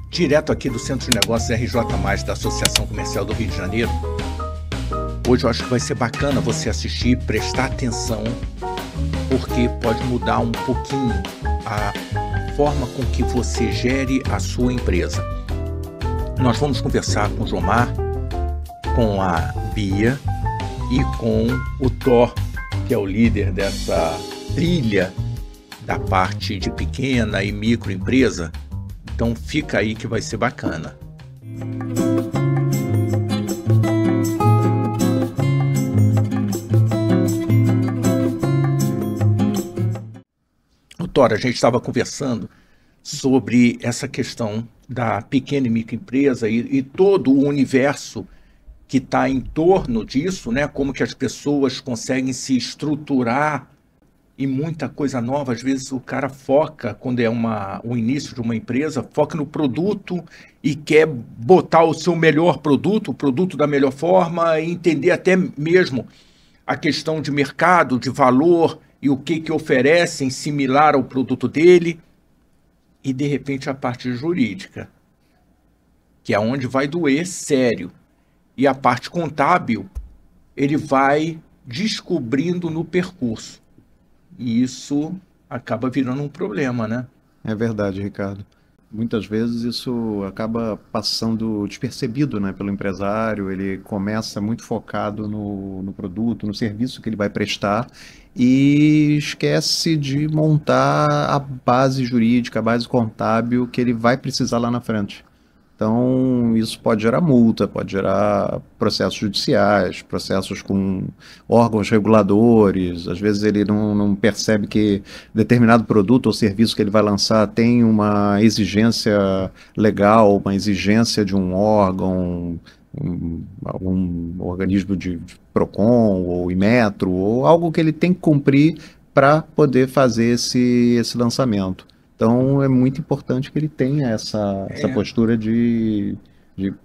direto aqui do Centro de Negócios RJ+, da Associação Comercial do Rio de Janeiro. Hoje eu acho que vai ser bacana você assistir, prestar atenção, porque pode mudar um pouquinho a forma com que você gere a sua empresa. Nós vamos conversar com o Jomar, com a Bia e com o Thor, que é o líder dessa trilha da parte de pequena e microempresa. Então fica aí que vai ser bacana. Thor, a gente estava conversando sobre essa questão da pequena e microempresa e todo o universo que está em torno disso, né? Como que as pessoas conseguem se estruturar e muita coisa nova. Às vezes o cara foca, quando é o início de uma empresa, foca no produto e quer botar o seu melhor produto, o produto da melhor forma, e entender até mesmo a questão de mercado, de valor e o que oferecem similar ao produto dele. E de repente a parte jurídica, que é onde vai doer sério. E a parte contábil, ele vai descobrindo no percurso. E isso acaba virando um problema, né? É verdade, Ricardo. Muitas vezes isso acaba passando despercebido, né, pelo empresário. Ele começa muito focado no produto, no serviço que ele vai prestar e esquece de montar a base jurídica, a base contábil que ele vai precisar lá na frente. Então, isso pode gerar multa, pode gerar processos judiciais, processos com órgãos reguladores. Às vezes ele não percebe que determinado produto ou serviço que ele vai lançar tem uma exigência legal, uma exigência de um órgão, algum organismo de PROCON ou Inmetro, ou algo que ele tem que cumprir para poder fazer esse lançamento. Então é muito importante que ele tenha essa postura de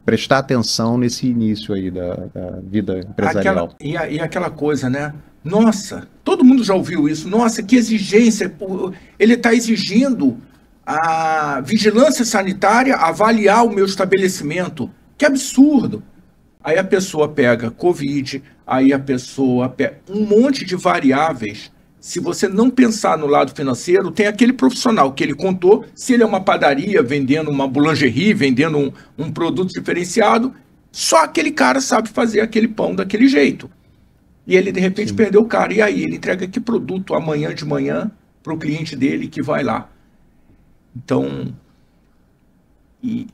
prestar atenção nesse início aí da vida empresarial. Aquela coisa, né? Nossa, todo mundo já ouviu isso. Nossa, que exigência. Ele está exigindo a vigilância sanitária avaliar o meu estabelecimento. Que absurdo. Aí a pessoa pega Covid, aí a pessoa pega um monte de variáveis. Se você não pensar no lado financeiro, tem aquele profissional que ele contou, se ele é uma padaria vendendo uma boulangerie, vendendo um produto diferenciado, só aquele cara sabe fazer aquele pão daquele jeito. E ele, de repente, perdeu o cara. E aí, ele entrega que produto amanhã de manhã para o cliente dele que vai lá. Então,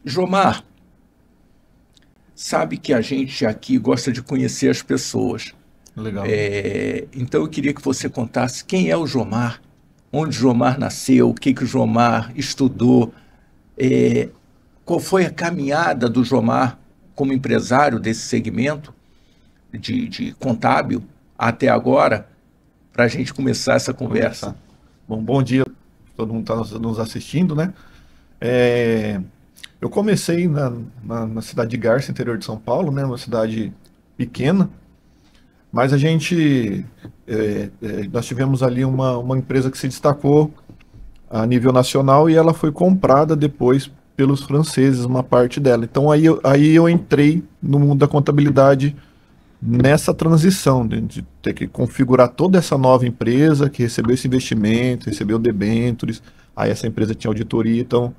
Jomar, sabe que a gente aqui gosta de conhecer as pessoas. Legal. Então eu queria que você contasse quem é o Jomar, onde o Jomar nasceu, o que o Jomar estudou, qual foi a caminhada do Jomar como empresário desse segmento de contábil até agora, para a gente começar essa conversa. Bom dia, todo mundo está nos assistindo, né? Eu comecei na cidade de Garça, interior de São Paulo, né? Uma cidade pequena. Mas nós tivemos ali uma empresa que se destacou a nível nacional e ela foi comprada depois pelos franceses, uma parte dela. Então aí eu entrei no mundo da contabilidade nessa transição, de ter que configurar toda essa nova empresa que recebeu esse investimento, recebeu debêntures, aí essa empresa tinha auditoria, então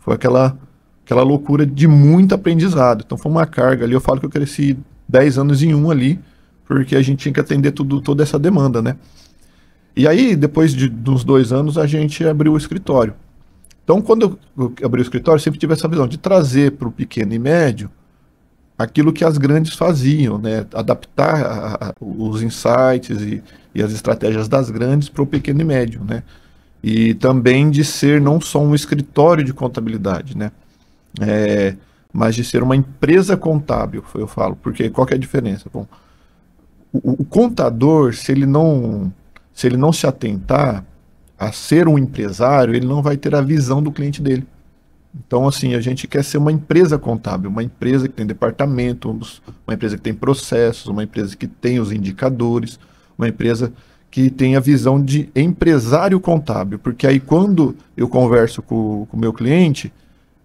foi aquela loucura de muito aprendizado. Então foi uma carga ali, eu falo que eu cresci 10 anos em um ali, porque a gente tinha que atender toda essa demanda, né? E aí, depois dos 2 anos, a gente abriu o escritório. Então, quando eu abri o escritório, eu sempre tive essa visão de trazer para o pequeno e médio aquilo que as grandes faziam, né? Adaptar os insights e as estratégias das grandes para o pequeno e médio, né? E também de ser não só um escritório de contabilidade, né? Mas de ser uma empresa contábil, eu falo, porque qual que é a diferença? Bom, o contador, se ele não se atentar a ser um empresário, ele não vai ter a visão do cliente dele. Então, assim, a gente quer ser uma empresa contábil, uma empresa que tem departamentos, uma empresa que tem processos, uma empresa que tem os indicadores, uma empresa que tem a visão de empresário contábil, porque aí quando eu converso com o meu cliente,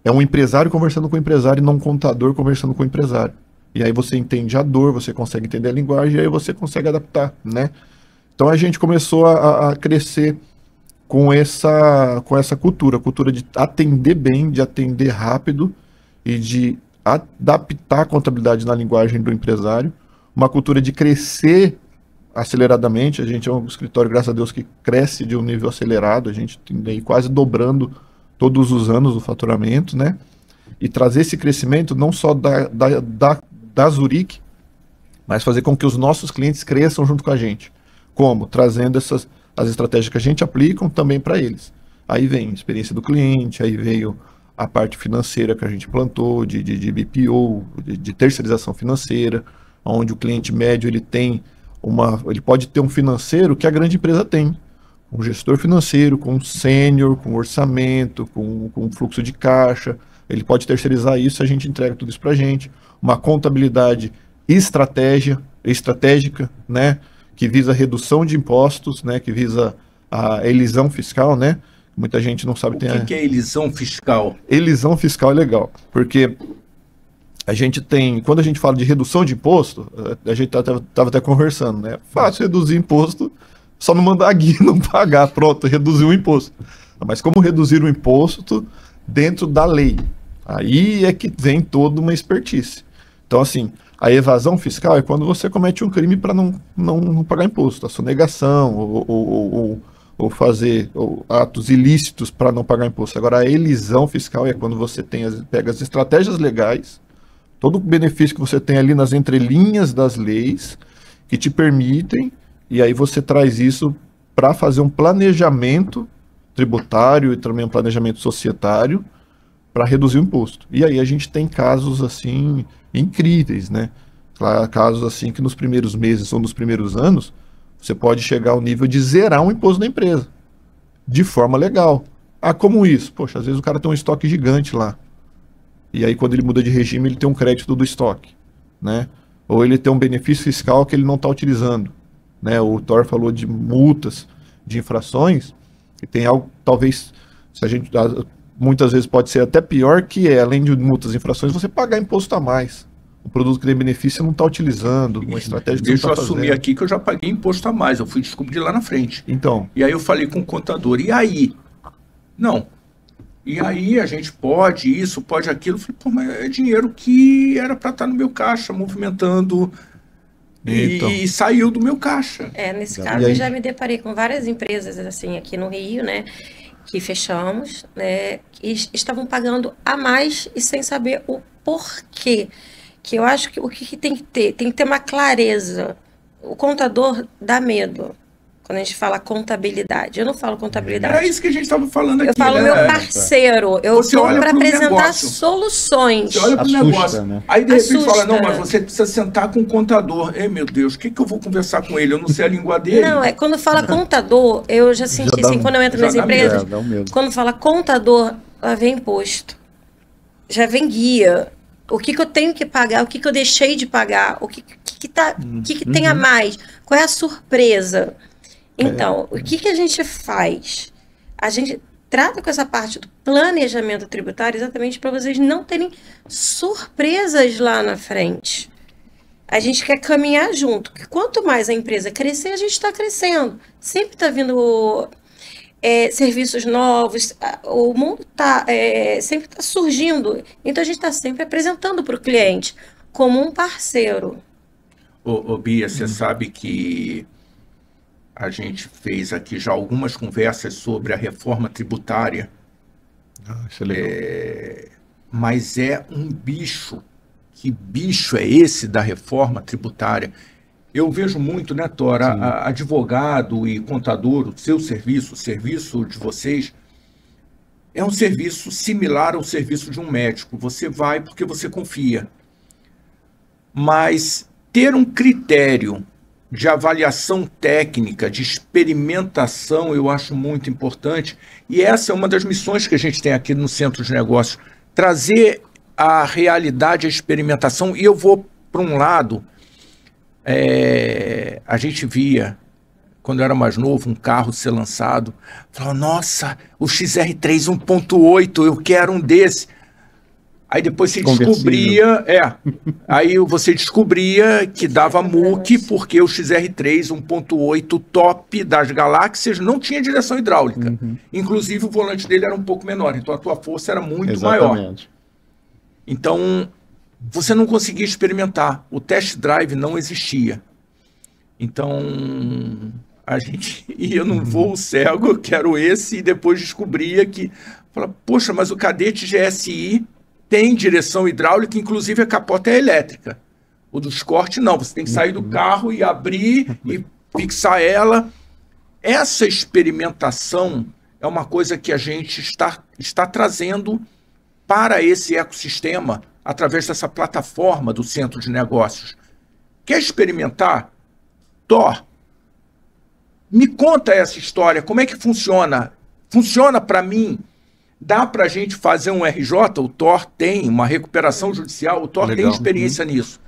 é um empresário conversando com o empresário e não um contador conversando com o empresário. E aí você entende a dor, você consegue entender a linguagem e aí você consegue adaptar, né? Então a gente começou a crescer com essa cultura de atender bem, de atender rápido e de adaptar a contabilidade na linguagem do empresário, uma cultura de crescer aceleradamente. A gente é um escritório, graças a Deus, que cresce de um nível acelerado, a gente tem aí quase dobrando todos os anos o faturamento, né? E trazer esse crescimento não só da Zurich, mas fazer com que os nossos clientes cresçam junto com a gente. Como? Trazendo as estratégias que a gente aplica também para eles. Aí vem a experiência do cliente, aí veio a parte financeira que a gente plantou, de BPO, de terceirização financeira, onde o cliente médio ele pode ter um financeiro que a grande empresa tem. Um gestor financeiro, com sênior, com orçamento, com fluxo de caixa. Ele pode terceirizar isso, a gente entrega tudo isso para a gente. Uma contabilidade estratégica, né? Que visa redução de impostos, né? Que visa a elisão fiscal, né? Muita gente não sabe. O que é elisão fiscal? Elisão fiscal é legal, porque a gente tem, quando a gente fala de redução de imposto, a gente estava até conversando, né? Fácil reduzir imposto, só não mandar a guia não pagar, pronto, reduzir o imposto. Mas como reduzir o imposto dentro da lei? Aí é que vem toda uma expertise. Então, assim, a evasão fiscal é quando você comete um crime para não pagar imposto, a sonegação ou fazer atos ilícitos para não pagar imposto. Agora, a elisão fiscal é quando você pega as estratégias legais, todo o benefício que você tem ali nas entrelinhas das leis, que te permitem, e aí você traz isso para fazer um planejamento tributário e também um planejamento societário para reduzir o imposto. E aí a gente tem casos assim incríveis, né? Casos assim que nos primeiros meses ou nos primeiros anos você pode chegar ao nível de zerar um imposto da empresa de forma legal. Ah, como isso? Poxa, às vezes o cara tem um estoque gigante lá. E aí quando ele muda de regime ele tem um crédito do estoque, né? Ou ele tem um benefício fiscal que ele não está utilizando, né? O Thor falou de multas, de infrações, e tem algo talvez se a gente muitas vezes pode ser até pior, que é, além de multas e infrações, você pagar imposto a mais. Um produto que tem benefício você não está utilizando, uma estratégia que Deixa você não está eu assumir aqui que eu já paguei imposto a mais, eu fui descobrir lá na frente. Então. E aí eu falei com o contador, e aí? Não. E aí a gente pode isso, pode aquilo. Eu falei, pô, mas é dinheiro que era para estar no meu caixa, movimentando, e saiu do meu caixa. Nesse caso eu já me deparei com várias empresas assim aqui no Rio, né? Que fechamos, né, que estavam pagando a mais e sem saber o porquê. Que eu acho que o que tem que ter? Tem que ter uma clareza. O contador dá medo quando a gente fala contabilidade. Eu não falo contabilidade. Era isso que a gente estava falando aqui. Eu falo, né? meu parceiro. Eu estou para apresentar soluções. Você olha para o negócio. Né? Aí de repente fala, não, mas você precisa sentar com o contador. Ei, meu Deus, o que eu vou conversar com ele? Eu não sei a língua dele. Não, quando fala contador, eu já senti assim, quando eu entro nas empresas, quando fala contador, lá vem imposto. Já vem guia. O que eu tenho que pagar, o que eu deixei de pagar, o que tem a mais, qual é a surpresa. Então, o que a gente faz? A gente trata com essa parte do planejamento tributário exatamente para vocês não terem surpresas lá na frente. A gente quer caminhar junto. Porque quanto mais a empresa crescer, a gente está crescendo. Sempre está vindo serviços novos, o mundo sempre está surgindo. Então, a gente está sempre apresentando para o cliente como um parceiro. Ô Bia, você sabe que a gente fez aqui já algumas conversas sobre a reforma tributária. Isso é legal. Mas é um bicho. Que bicho é esse da reforma tributária? Eu vejo muito, né, Tora, advogado e contador, o seu serviço, o serviço de vocês, é um serviço similar ao serviço de um médico. Você vai porque você confia. Mas ter um critério de avaliação técnica, de experimentação, eu acho muito importante. E essa é uma das missões que a gente tem aqui no Centro de Negócios, trazer a realidade, a experimentação. E eu vou para um lado, a gente via, quando eu era mais novo, um carro ser lançado, falava, nossa, o XR3 1.8, eu quero um desse. Aí depois você descobria, aí você descobria que dava muque porque o XR3 1.8 top das galáxias não tinha direção hidráulica. Inclusive o volante dele era um pouco menor, então a tua força era muito maior. Então você não conseguia experimentar, o test drive não existia. Então a gente ia num voo cego, eu quero esse, e depois descobria que, poxa, mas o Cadete GSI tem direção hidráulica, inclusive a capota é elétrica. O do Escort não, você tem que sair do carro e abrir e fixar ela. Essa experimentação é uma coisa que a gente está trazendo para esse ecossistema através dessa plataforma do Centro de Negócios. Quer experimentar? Thor, me conta essa história, como é que funciona? Funciona para mim? Dá para a gente fazer um RJ? O Thor tem uma recuperação judicial, o Thor tem experiência nisso.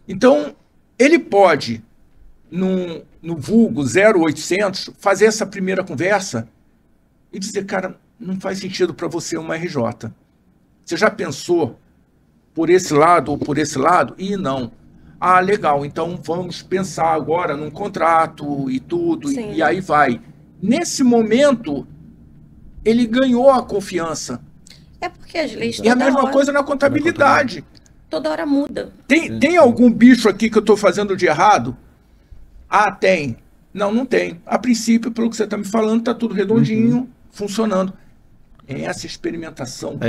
Então, ele pode, no vulgo 0800, fazer essa primeira conversa e dizer, cara, não faz sentido para você uma RJ. Você já pensou por esse lado ou por esse lado? E não. Ah, legal, então vamos pensar agora num contrato e tudo, e aí vai. Nesse momento, ele ganhou a confiança. É porque as leis... E a mesma coisa na contabilidade. Toda hora muda. Tem algum bicho aqui que eu estou fazendo de errado? Ah, tem. Não, não tem. A princípio, pelo que você está me falando, está tudo redondinho, funcionando. É essa experimentação.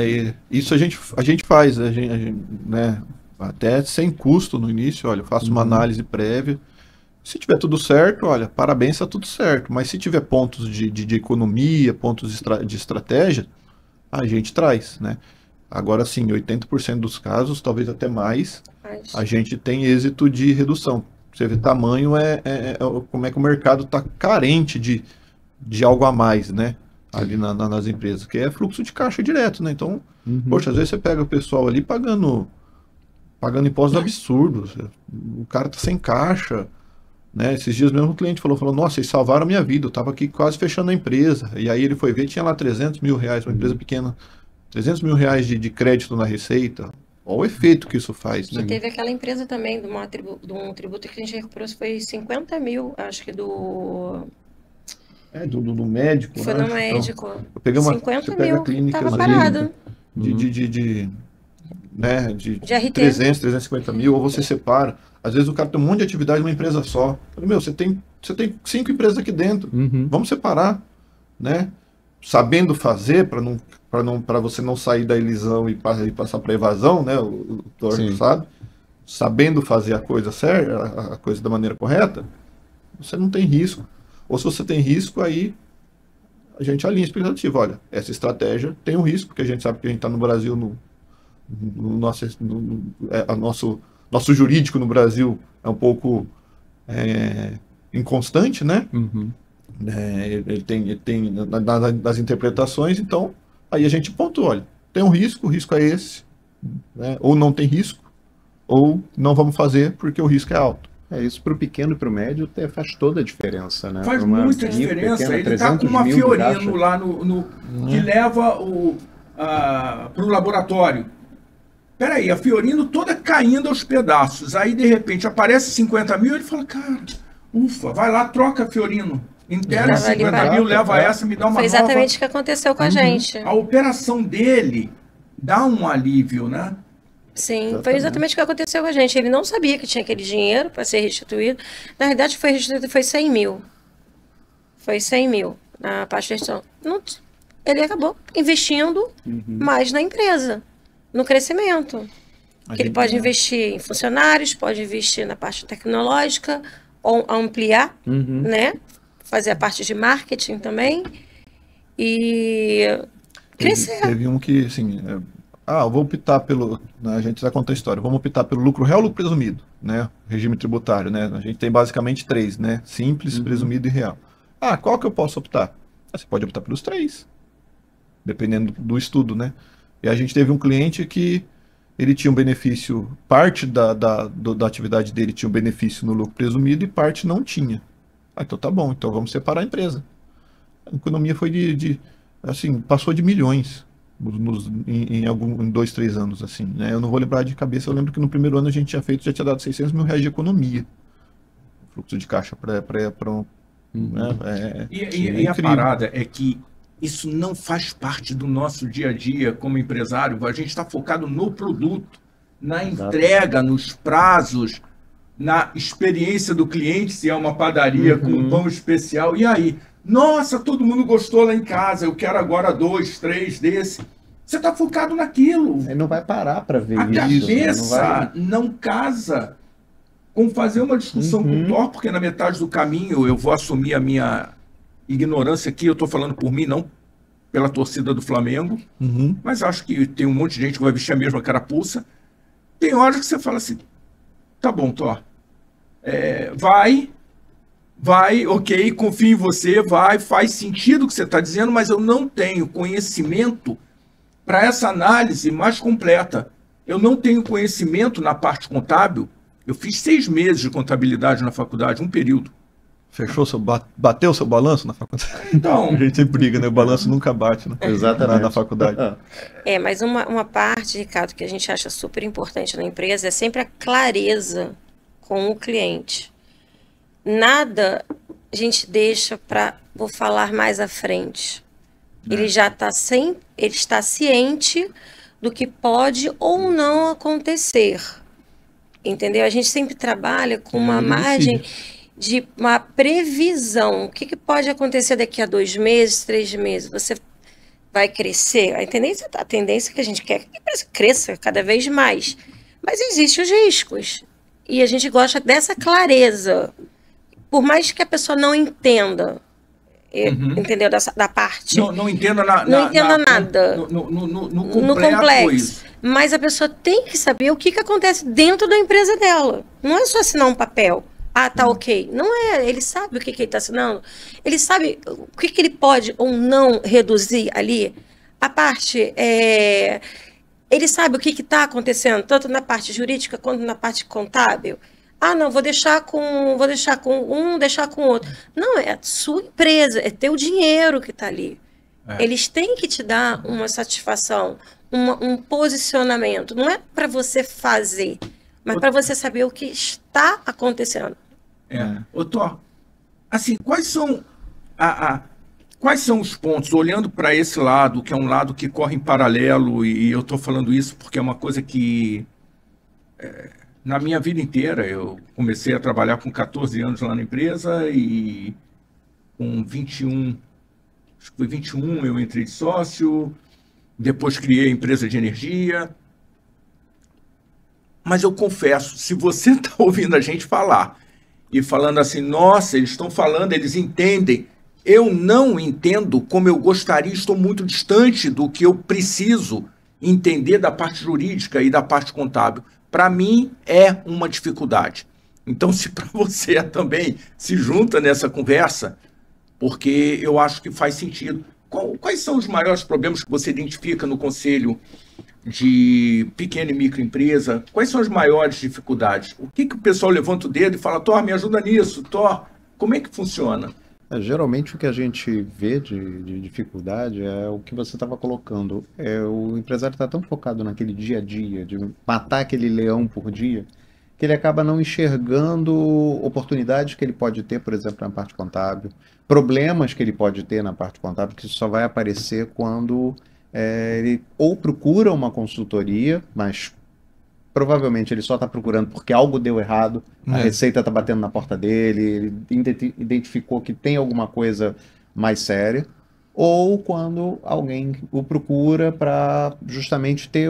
Isso a gente faz, né? Até sem custo no início. Olha, eu faço uma análise prévia. Se tiver tudo certo, olha, parabéns, está tudo certo. Mas se tiver pontos de economia, pontos de estratégia, a gente traz, né? Agora sim, 80% dos casos, talvez até mais, a gente tem êxito de redução. Você vê, tamanho como é que o mercado está carente de algo a mais, né? Ali nas empresas, que é fluxo de caixa direto, né? Então, poxa, às vezes você pega o pessoal ali pagando impostos absurdos. O cara tá sem caixa, né? Esses dias mesmo o cliente falou, nossa, vocês salvaram a minha vida, eu tava aqui quase fechando a empresa. E aí ele foi ver, tinha lá 300 mil reais, uma empresa pequena, 300 mil reais de crédito na receita. Olha o efeito que isso faz, né? E teve aquela empresa também, de um tributo que a gente recuperou, foi 50 mil, acho que do médico. Foi no médico. Então, eu peguei 50 mil, tava parado. De 300, 350 mil, ou você separa. Às vezes o cara tem um monte de atividade numa empresa só. Você tem 5 empresas aqui dentro. Vamos separar, né? Sabendo fazer, para você não sair da elisão e passar para evasão, né? O Thor sabe. Sabendo fazer a coisa certa, a coisa da maneira correta, você não tem risco. Ou se você tem risco, aí a gente alinha a expectativa. Olha, essa estratégia tem um risco, porque a gente sabe que a gente está no Brasil, nosso jurídico no Brasil é um pouco inconstante, né? Ele tem nas interpretações, então aí a gente pontua, olha, tem um risco, o risco é esse, né? Ou não tem risco, ou não vamos fazer porque o risco é alto. Isso para o pequeno e para o médio faz toda a diferença, né? Faz muita diferença. Pequena, ele está com uma Fiorino lá que leva para o laboratório. Peraí, a Fiorino toda caindo aos pedaços. Aí, de repente, aparece 50 mil, ele fala, cara, ufa, vai lá, troca a Fiorino. Inteira 50 mil, leva essa, me dá uma nova. Foi exatamente o que aconteceu com a gente. A operação dele dá um alívio, né? Sim, foi exatamente o que aconteceu com a gente. Ele não sabia que tinha aquele dinheiro para ser restituído. Na verdade, foi restituído, foi 100 mil. Foi 100 mil na parte de gestão. Ele acabou investindo mais na empresa, no crescimento. Ele pode investir em funcionários, pode investir na parte tecnológica, ou ampliar, né? Fazer a parte de marketing também. E crescer. Teve um que, assim... eu vou optar pelo... A gente já conta a história. Vamos optar pelo lucro real ou lucro presumido, né? Regime tributário, né? A gente tem basicamente 3, né? Simples, presumido e real. Qual que eu posso optar? Você pode optar pelos 3, dependendo do estudo, né? E a gente teve um cliente que ele tinha um benefício, parte da atividade dele tinha um benefício no lucro presumido e parte não tinha. Então tá bom, então vamos separar a empresa. A economia foi assim, passou de milhões. em 2, 3 anos, assim, né? Eu não vou lembrar de cabeça, eu lembro que no primeiro ano a gente já tinha dado 600 mil reais de economia. Fluxo de caixa para né? E a parada é que isso não faz parte do nosso dia a dia como empresário. A gente está focado no produto, na entrega, nos prazos, na experiência do cliente, se é uma padaria com um pão especial. E aí? Nossa, todo mundo gostou lá em casa, eu quero agora 2, 3 desse. Você está focado naquilo. Ele não vai parar para ver isso. A cabeça né? não casa com fazer uma discussão com o Thor, porque na metade do caminho eu vou assumir a minha ignorância aqui, eu estou falando por mim, não pela torcida do Flamengo, mas acho que tem um monte de gente que vai vestir a mesma carapuça. Tem horas que você fala assim, tá bom, Thor, vai, ok, confio em você, faz sentido o que você está dizendo, mas eu não tenho conhecimento para essa análise mais completa. Eu não tenho conhecimento na parte contábil. Eu fiz 6 meses de contabilidade na faculdade, um período. Fechou bateu seu balanço na faculdade? Então... A gente sempre briga, né? O balanço nunca bate, né? Exatamente. Na faculdade. Mas uma parte, Ricardo, que a gente acha super importante na empresa é sempre a clareza com o cliente. Nada a gente deixa para, vou falar mais à frente. Ele já está ciente do que pode ou não acontecer. Entendeu? A gente sempre trabalha com uma margem de uma previsão. O que pode acontecer daqui a 2 meses, 3 meses? Você vai crescer? A tendência que a gente quer é que a empresa cresça cada vez mais. Mas existem os riscos. E a gente gosta dessa clareza. Por mais que a pessoa não entenda, entendeu? Da parte. Não entenda não entenda nada. No complexo. Mas a pessoa tem que saber o que acontece dentro da empresa dela. Não é só assinar um papel. Ah, tá ok. Não é. Ele sabe o que ele está assinando. Ele sabe o que ele pode ou não reduzir ali. A parte... Ele sabe o que está acontecendo, tanto na parte jurídica quanto na parte contábil. Ah, não, vou deixar com um, deixar com outro. Não, é a sua empresa, é teu dinheiro que está ali. Eles têm que te dar uma satisfação, um posicionamento. Não é para você fazer, mas para você saber o que está acontecendo. Ô, Thor, assim, quais são os pontos, olhando para esse lado, que é um lado que corre em paralelo, e eu estou falando isso porque é uma coisa que... na minha vida inteira, eu comecei a trabalhar com 14 anos lá na empresa e com 21, acho que foi 21, eu entrei de sócio, depois criei a empresa de energia. Mas eu confesso, se você está ouvindo a gente falar e falando assim, nossa, eles estão falando, eles entendem, eu não entendo como eu gostaria, estou muito distante do que eu preciso entender da parte jurídica e da parte contábil. Para mim, é uma dificuldade. Então, se para você também se junta nessa conversa, porque eu acho que faz sentido. Quais são os maiores problemas que você identifica no Conselho de Pequena e Microempresa? Quais são as maiores dificuldades? O que o pessoal levanta o dedo e fala, Thor, me ajuda nisso, Thor, como é que funciona? Geralmente o que a gente vê de dificuldade é o que você estava colocando. O empresário está tão focado naquele dia a dia, de matar aquele leão por dia, que ele acaba não enxergando oportunidades que ele pode ter, por exemplo, na parte contábil, problemas que ele pode ter na parte contábil, que só vai aparecer quando ele ou procura uma consultoria, mas provavelmente ele só está procurando porque algo deu errado, a Receita está batendo na porta dele, ele identificou que tem alguma coisa mais séria, ou quando alguém o procura para justamente ter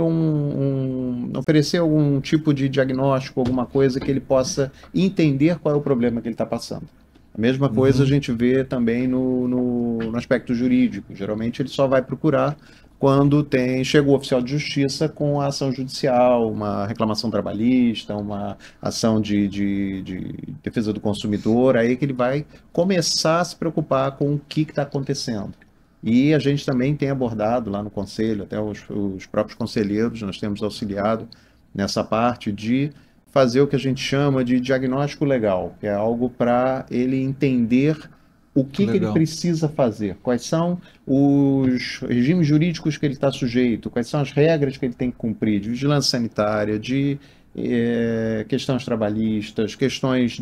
oferecer algum tipo de diagnóstico, alguma coisa que ele possa entender qual é o problema que ele está passando. A mesma coisa a gente vê também no aspecto jurídico. Geralmente ele só vai procurar quando chega o oficial de justiça com a ação judicial, uma reclamação trabalhista, uma ação de defesa do consumidor, aí que ele vai começar a se preocupar com o que está acontecendo. E a gente também tem abordado lá no Conselho, até os próprios conselheiros, nós temos auxiliado nessa parte de fazer o que a gente chama de diagnóstico legal, que é algo para ele entender o que ele precisa fazer, quais são os regimes jurídicos que ele está sujeito, quais são as regras que ele tem que cumprir, de vigilância sanitária, de questões trabalhistas, questões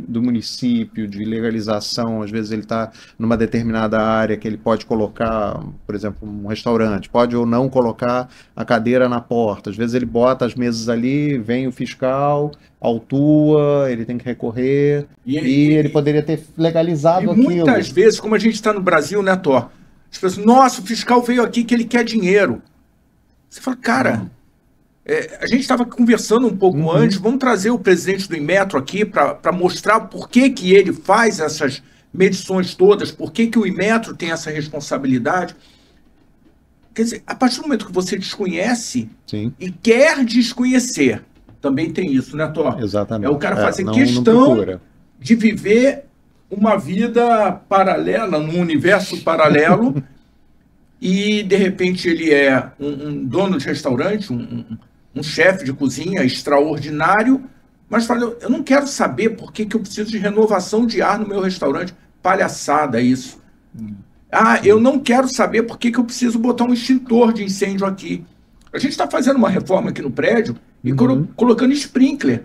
do município, de legalização. Às vezes ele está numa determinada área que ele pode colocar, por exemplo, um restaurante, pode ou não colocar a cadeira na porta. Às vezes ele bota as mesas ali, vem o fiscal, autua, ele tem que recorrer, e ele poderia ter legalizado aquilo. Muitas vezes, como a gente está no Brasil, né, Thor? As pessoas, nossa, o fiscal veio aqui que ele quer dinheiro. Você fala, cara... a gente estava conversando um pouco antes, vamos trazer o presidente do Inmetro aqui para mostrar por que ele faz essas medições todas, por que o Inmetro tem essa responsabilidade. Quer dizer, a partir do momento que você desconhece e quer desconhecer, também tem isso, né, Thor? Exatamente. É o cara fazer questão de viver uma vida paralela, num universo paralelo, e de repente ele é um dono de restaurante, um chefe de cozinha extraordinário, mas fala, eu não quero saber por que eu preciso de renovação de ar no meu restaurante. Palhaçada isso. Eu não quero saber por que eu preciso botar um extintor de incêndio aqui. A gente está fazendo uma reforma aqui no prédio e colocando sprinkler.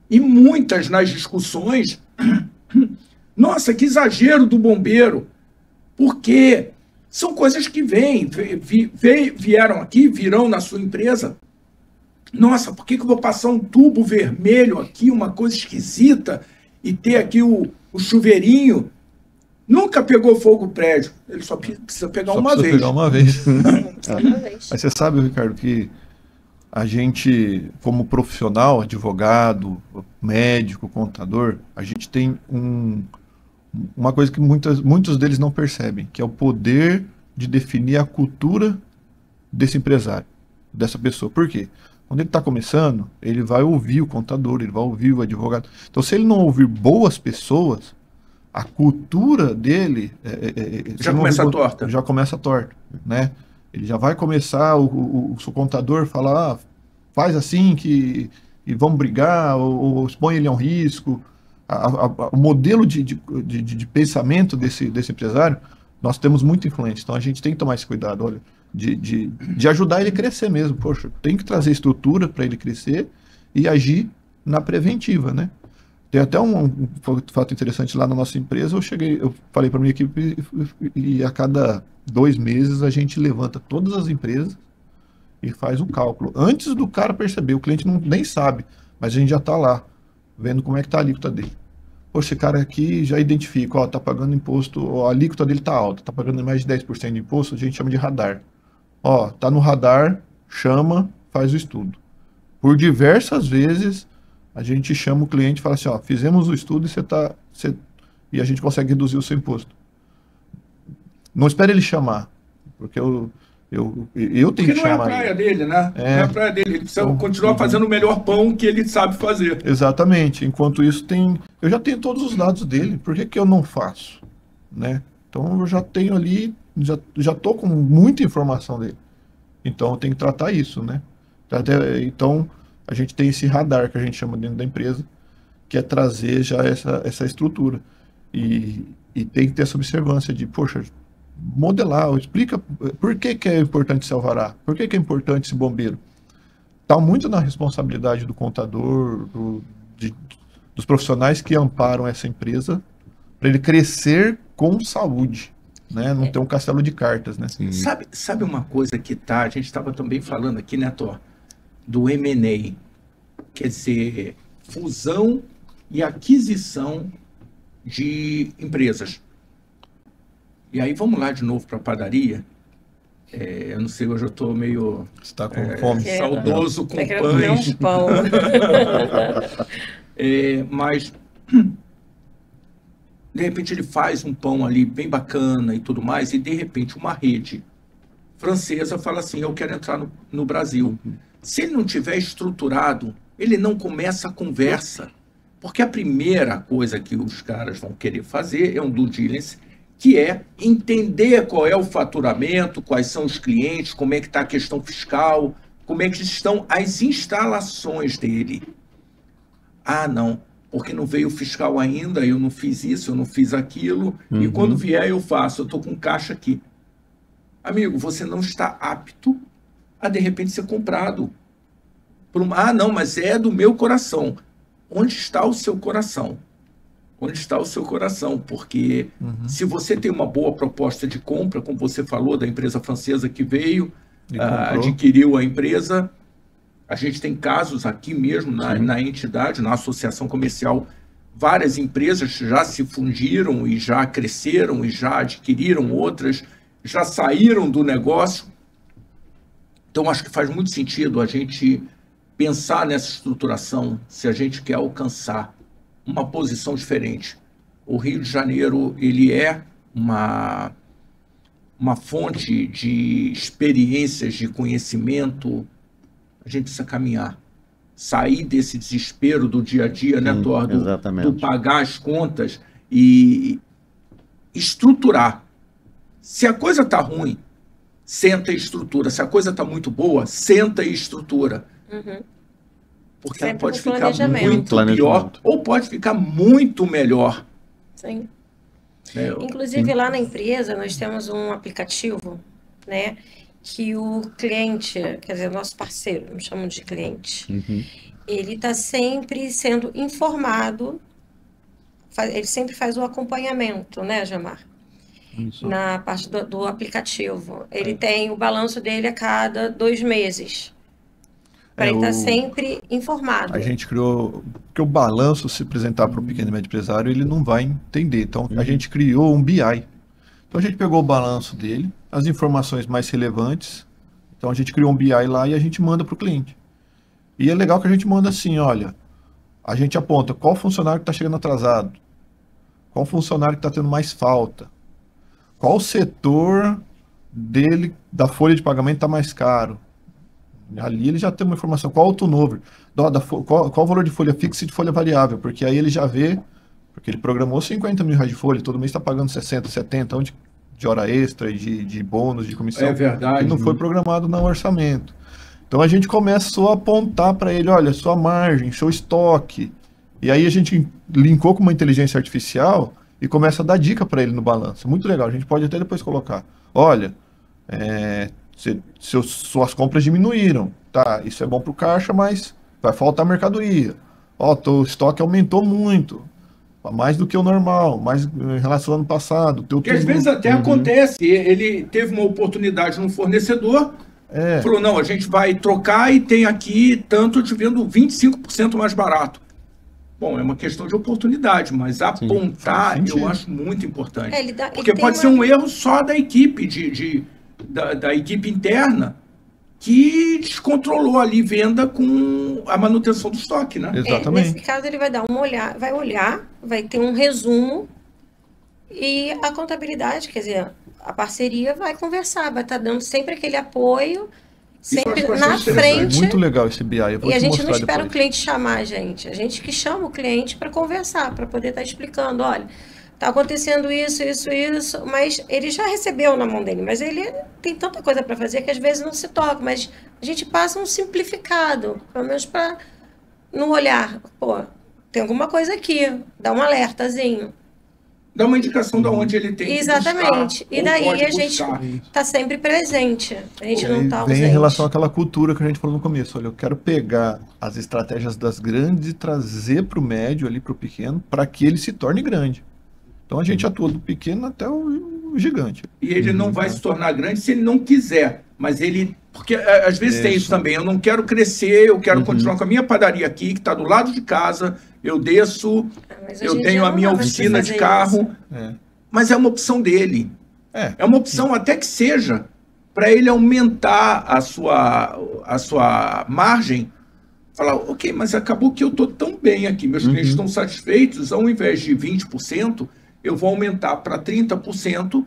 E muitas nas discussões, nossa, que exagero do bombeiro. Por quê? São coisas que vieram aqui, virão na sua empresa. Nossa, por que eu vou passar um tubo vermelho aqui, uma coisa esquisita, e ter aqui o chuveirinho? Nunca pegou fogo o prédio. Ele só precisa pegar uma vez. Pegar uma vez. Mas você sabe, Ricardo, que a gente, como profissional, advogado, médico, contador, a gente tem uma coisa que muitos deles não percebem, que é o poder de definir a cultura desse empresário, dessa pessoa. Por quê? Quando ele está começando, ele vai ouvir o contador, ele vai ouvir o advogado. Então, se ele não ouvir boas pessoas, a cultura dele... já começa torta. Já começa torta, né? Ele já vai começar, o seu contador falar, faz assim, e vamos brigar, ou expõe ele a um risco. O modelo de pensamento desse empresário, nós temos muito influente. Então, a gente tem que tomar esse cuidado, olha... De ajudar ele a crescer mesmo. Poxa, tem que trazer estrutura para ele crescer e agir na preventiva, né? Tem até um fato interessante lá na nossa empresa. Eu falei para minha equipe e a cada 2 meses a gente levanta todas as empresas e faz um cálculo. Antes do cara perceber, o cliente nem sabe, mas a gente já está lá, vendo como é que está a alíquota dele. Poxa, esse cara aqui já identifica, tá pagando imposto, a alíquota dele tá alta, tá pagando mais de 10% de imposto, a gente chama de radar. Tá no radar, chama, faz o estudo. Por diversas vezes, a gente chama o cliente e fala assim, fizemos o estudo e a gente consegue reduzir o seu imposto. Não espere ele chamar, porque eu tenho que chamar. Porque não é a praia dele, né? Não é a praia dele. Ele precisa continuar fazendo o melhor pão que ele sabe fazer. Exatamente. Enquanto isso, eu já tenho todos os dados dele. Por que eu não faço? Né? Então, eu já tenho ali, já estou com muita informação dele. Então, eu tenho que tratar isso, né? Então, a gente tem esse radar que a gente chama dentro da empresa, que é trazer já essa estrutura. E tem que ter essa observância de, poxa, modelar, explica por que é importante esse alvará, por que é importante esse bombeiro. Está muito na responsabilidade do contador, dos profissionais que amparam essa empresa, para ele crescer com saúde, né? Não ter um castelo de cartas, né? Sabe uma coisa que a gente estava também falando aqui, né, Thor? Do M&A, quer dizer, fusão e aquisição de empresas. E aí vamos lá de novo para a padaria. Eu não sei, hoje eu estou meio... Você está com fome? Saudoso com pães. Um pão. Mas, de repente, ele faz um pão ali bem bacana e tudo mais, e de repente uma rede francesa fala assim, eu quero entrar no Brasil. Se ele não tiver estruturado, ele não começa a conversa. Porque a primeira coisa que os caras vão querer fazer é um due diligence, que é entender qual é o faturamento, quais são os clientes, como é que está a questão fiscal, como é que estão as instalações dele. Não, porque não veio o fiscal ainda, eu não fiz isso, eu não fiz aquilo, e quando vier eu faço, eu estou com caixa aqui. Amigo, você não está apto a, de repente, ser comprado. Ah, não, mas é do meu coração. Onde está o seu coração? Onde está o seu coração? Porque se você tem uma boa proposta de compra, como você falou, da empresa francesa que veio, adquiriu a empresa, a gente tem casos aqui mesmo na entidade, na associação comercial, várias empresas já se fundiram e já cresceram e já adquiriram outras, já saíram do negócio. Então, acho que faz muito sentido a gente pensar nessa estruturação se a gente quer alcançar uma posição diferente. O Rio de Janeiro, ele é uma fonte de experiências, de conhecimento. A gente precisa caminhar, sair desse desespero do dia a dia, né, Thor? Do pagar as contas e estruturar. Se a coisa está ruim, senta e estrutura. Se a coisa está muito boa, senta e estrutura. Porque sempre ela pode ficar muito pior ou pode ficar muito melhor. Sim. Inclusive, lá na empresa, nós temos um aplicativo, né, que o cliente, quer dizer, nosso parceiro, não chamamos de cliente, ele está sempre sendo informado, ele sempre faz o acompanhamento, né, Jamar? Isso. Na parte do aplicativo. Ele tem o balanço dele a cada 2 meses. Para ele estar sempre informado. A gente criou, porque o balanço, se apresentar para o pequeno e médio empresário, ele não vai entender. Então, a gente criou um BI. Então, a gente pegou o balanço dele, as informações mais relevantes. Então, a gente criou um BI lá e a gente manda para o cliente. E é legal que a gente manda assim, olha, a gente aponta qual funcionário que está chegando atrasado, qual funcionário que está tendo mais falta, qual setor dele, da folha de pagamento, está mais caro. Ali ele já tem uma informação, qual o turnover, qual o valor de folha fixa e de folha variável, porque aí ele já vê, porque ele programou 50 mil reais de folha, todo mês está pagando 60, 70, onde de hora extra, de bônus, de comissão. É verdade. E não foi programado no orçamento. Então a gente começou a apontar para ele, olha, sua margem, seu estoque. E aí a gente linkou com uma inteligência artificial e começa a dar dica para ele no balanço. Muito legal, a gente pode até depois colocar. Olha, suas compras diminuíram, tá? Isso é bom para o caixa, mas vai faltar mercadoria. Ó, teu estoque aumentou muito, mais do que o normal, mais em relação ao ano passado. Que às vezes até acontece, ele teve uma oportunidade no fornecedor, falou, não, a gente vai trocar e tem aqui tanto te vendo 25% mais barato. Bom, é uma questão de oportunidade, mas apontar eu acho muito importante. Porque pode ser um erro só da equipe, da equipe interna, que descontrolou ali venda com a manutenção do estoque, né? Exatamente. Nesse caso, ele vai dar vai olhar, vai ter um resumo e a contabilidade, quer dizer, a parceria vai conversar, vai estar dando sempre aquele apoio, sempre na frente. Muito legal esse BI. E a gente não espera o cliente chamar a gente que chama o cliente para conversar, para poder estar explicando, olha, tá acontecendo isso, mas ele já recebeu na mão dele, mas ele tem tanta coisa para fazer que às vezes não se toca, mas a gente passa um simplificado, pelo menos para no olhar, pô, tem alguma coisa aqui, dá um alertazinho. Dá uma indicação de onde ele tem Exatamente. Que buscar, e daí a gente está sempre presente, a gente não está ausente. Vem em relação àquela cultura que a gente falou no começo, olha, eu quero pegar as estratégias das grandes e trazer para o médio, ali para o pequeno, para que ele se torne grande. Então a gente atua do pequeno até o gigante. E ele não vai se tornar grande se ele não quiser. Mas ele... Porque às vezes tem isso também. Eu não quero crescer, eu quero continuar com a minha padaria aqui, que está do lado de casa. Eu desço, eu tenho a minha oficina de carro. Mas é uma opção dele. É uma opção até que seja para ele aumentar a sua margem. Falar, ok, mas acabou que eu estou tão bem aqui, meus clientes estão satisfeitos, ao invés de 20%, eu vou aumentar para 30%,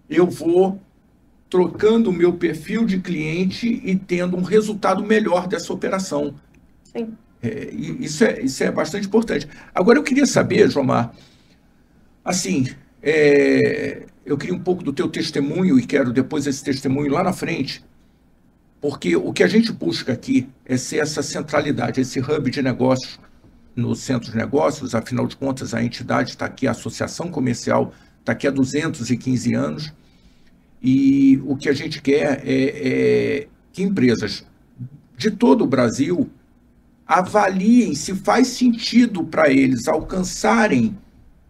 eu vou trocando o meu perfil de cliente e tendo um resultado melhor dessa operação. Sim. Isso é bastante importante. Agora, eu queria saber, Jomar, assim, eu queria um pouco do teu testemunho e quero depois esse testemunho lá na frente, porque o que a gente busca aqui é ser essa centralidade, esse hub de negócios no Centro de Negócios, afinal de contas, a entidade está aqui, a Associação Comercial está aqui há 215 anos, e o que a gente quer é que empresas de todo o Brasil avaliem se faz sentido para eles alcançarem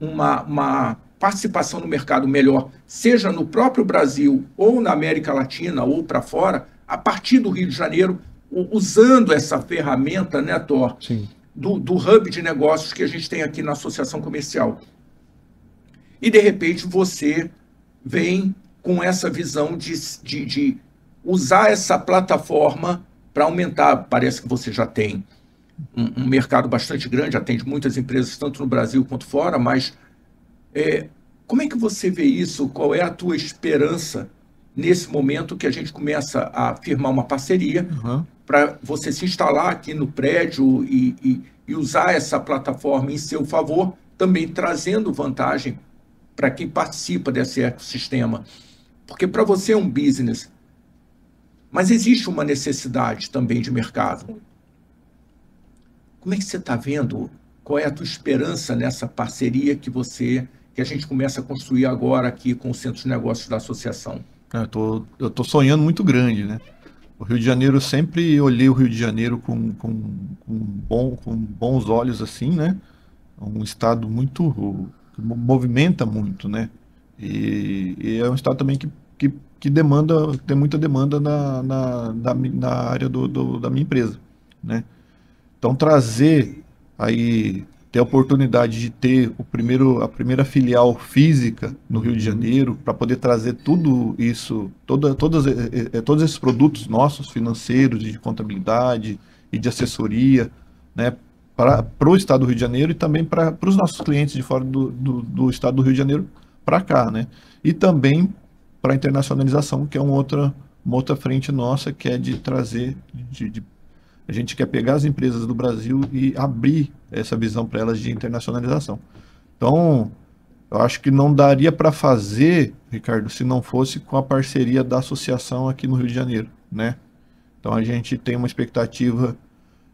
uma participação no mercado melhor, seja no próprio Brasil, ou na América Latina, ou para fora, a partir do Rio de Janeiro, usando essa ferramenta, né, Thor? Sim. Do hub de negócios que a gente tem aqui na Associação Comercial. E, de repente, você vem com essa visão de usar essa plataforma para aumentar. Parece que você já tem um mercado bastante grande, atende muitas empresas, tanto no Brasil quanto fora, mas como é que você vê isso? Qual é a tua esperança nesse momento que a gente começa a firmar uma parceria para você se instalar aqui no prédio e usar essa plataforma em seu favor, também trazendo vantagem para quem participa desse ecossistema? Porque para você é um business, mas existe uma necessidade também de mercado. Como é que você está vendo? Qual é a tua esperança nessa parceria que a gente começa a construir agora aqui com o Centro de Negócios da Associação? Eu tô sonhando muito grande, né? O Rio de Janeiro, sempre olhei o Rio de Janeiro com bons olhos, assim, né? Um estado muito, que movimenta muito, né? E é um estado também que demanda, tem muita demanda na área da minha empresa, né? Então, ter a oportunidade de ter a primeira filial física no Rio de Janeiro, para poder trazer tudo isso, todos esses produtos nossos, financeiros, de contabilidade e de assessoria, né, para o estado do Rio de Janeiro e também para os nossos clientes de fora do estado do Rio de Janeiro para cá, né? E também para a internacionalização, que é uma outra frente nossa, que é de trazer, a gente quer pegar as empresas do Brasil e abrir essa visão para elas de internacionalização. Então, eu acho que não daria para fazer, Ricardo, se não fosse com a parceria da associação aqui no Rio de Janeiro, né? Então, a gente tem uma expectativa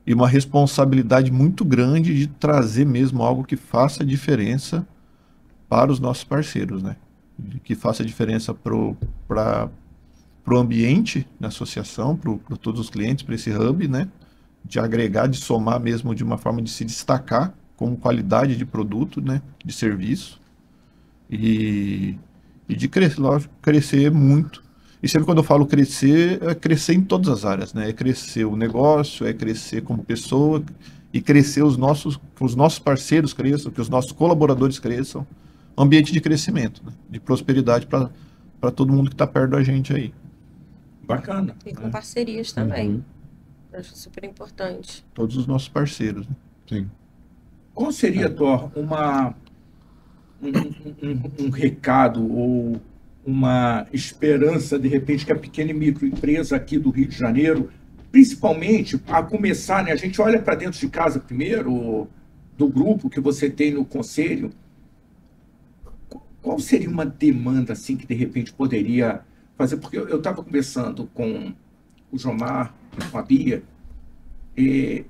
e uma responsabilidade muito grande de trazer mesmo algo que faça diferença para os nossos parceiros, né? Que faça diferença para o ambiente da associação, para todos os clientes, para esse hub, né? De agregar, de somar mesmo, de uma forma de se destacar com qualidade de produto, né? De serviço e de crescer, lógico, crescer muito. E sempre quando eu falo crescer, é crescer em todas as áreas, né? É crescer o negócio, é crescer como pessoa e crescer que os nossos parceiros cresçam, que os nossos colaboradores cresçam. Ambiente de crescimento, né? De prosperidade para todo mundo que está perto da gente aí. Bacana. E com parcerias também. Eu acho super importante. Todos os nossos parceiros, né? Sim. Qual seria, Thor, um recado ou uma esperança, de repente, que a pequena e microempresa aqui do Rio de Janeiro, principalmente a começar, né? A gente olha para dentro de casa primeiro, do grupo que você tem no conselho. Qual seria uma demanda assim que de repente poderia fazer? Porque eu estava conversando com o Jomar, com a Bia, e